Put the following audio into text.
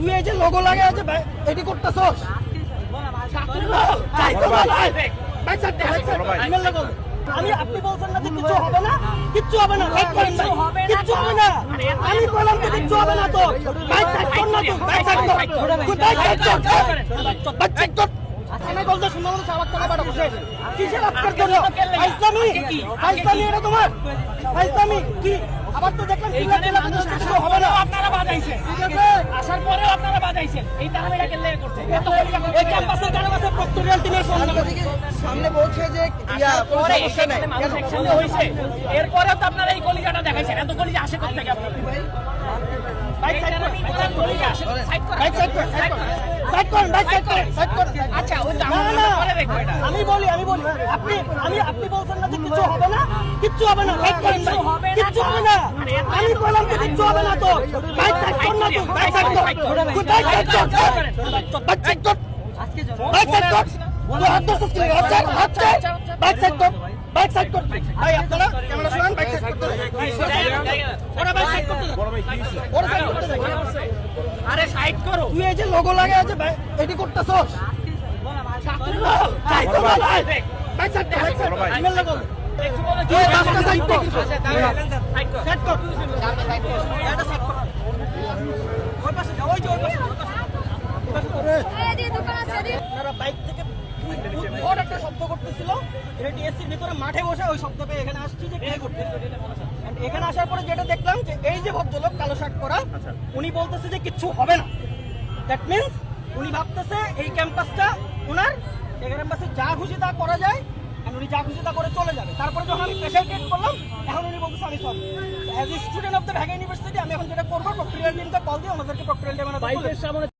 তুই এই যে লোগো লাগে আছে এডি করতেছস আমি আপনি বলছেন না যে কিছু হবে না, কিচ্ছু হবে না, কিচ্ছু হবে না। আমি বললাম তো কিচ্ছু হবে না। তো বাইক সাইড কর না, তুই বাইক সাইড কর, তুই বাইক সাইড কর, বাইক সাইড কর। আমি বলতে শুনলাম তো সাবাক করে বাড়া বসে কিসের আজকের জন্য ফাইজলামি এটা তোমার ফাইজলামি কি? আবার তো দেখলাম কিছু হবে না, আপনারা বাজাইছেন, ঠিক আছে? আসার পরেও আপনারা বাজাইছেন। এই তাহমিরা কেন লেগে করছে? এই ক্যাম্পাসের কারণে প্রক্টোরিয়াল টিমের সামনে বলছে যে পরে এখানে মানুষ একসাথে হয়েছে, এরপরেও তো আপনারা এই কলিজাটা দেখাইছেন। এত কলিজা আসে কোথা থেকে আপনাদের? বাইক সাইড কর, কলিজা আসে সাইড কর, বাইক সাইড কর, সাইড কর, বাইক সাইড কর, সাইড কর। আচ্ছা ওই না, না, পরে দেখবো এটা। আমি বলি আপনি বলছেন না যে কিছু হবে না, কিচ্ছু হবে না, সাইড করেন ভাই, কিচ্ছু হবে না। আমি বললাম তো কিচ্ছু হবে না। তো বাইক সাইড কর না, তুই বাইক সাইড কর, তুই বাইক সাইড কর, বাইক সাইড কর, বাইক সাইড কর। তুই হাত ধরছিস কি লাগে? হাত ছাড়, বাইক সাইড কর, বাইক সাইড কর। ভাই আপনারা ক্যামেরা শুনান, বাইক সাইড করতে ওরা বাইক সাইড করতে ওরা সাইড করতে যায়। আরে সাইড করো। তুই এই যে লোগো লাগে আছে এডি করতেছস বাইক সাইড কর, বাইক সাইড কর, ইমেল লাগো। তুই বাসটা সাইড কর, সাইড কর, এটা সাইড কর। ওই পাশে যাও, ওই যে ওই পাশে, আপনারা বাইক থেকে বড় একটা শব্দ করতেছিল, এটা ডিএসসির ভিতরে মাঠে বসে ওই শব্দ পেয়ে এখানে আসছি যে কে করতেছে। এখানে আসার পরে যেটা দেখলাম যে এই যে ভদ্রলোক কালো শার্ট পরা, উনি বলতেছে যে কিচ্ছু হবে না। দ্যাট মিনস উনি ভাবতেছে এই ক্যাম্পাসটা ওনার, এই ক্যাম্পাসে যা খুশি তা করা যায়, আর উনি যা খুশি তা করে চলে যাবে। তারপরে যখন আমি প্রেশার ক্রিয়েট করলাম, এখন উনি বলতেছে আমি sorry. As a student of the Dhaka university আমি এখন যেটা করবো, প্রক্টোরিয়াল টিমকে কল দিয়ে ওনাদেরকে প্রক্টোরিয়াল টিম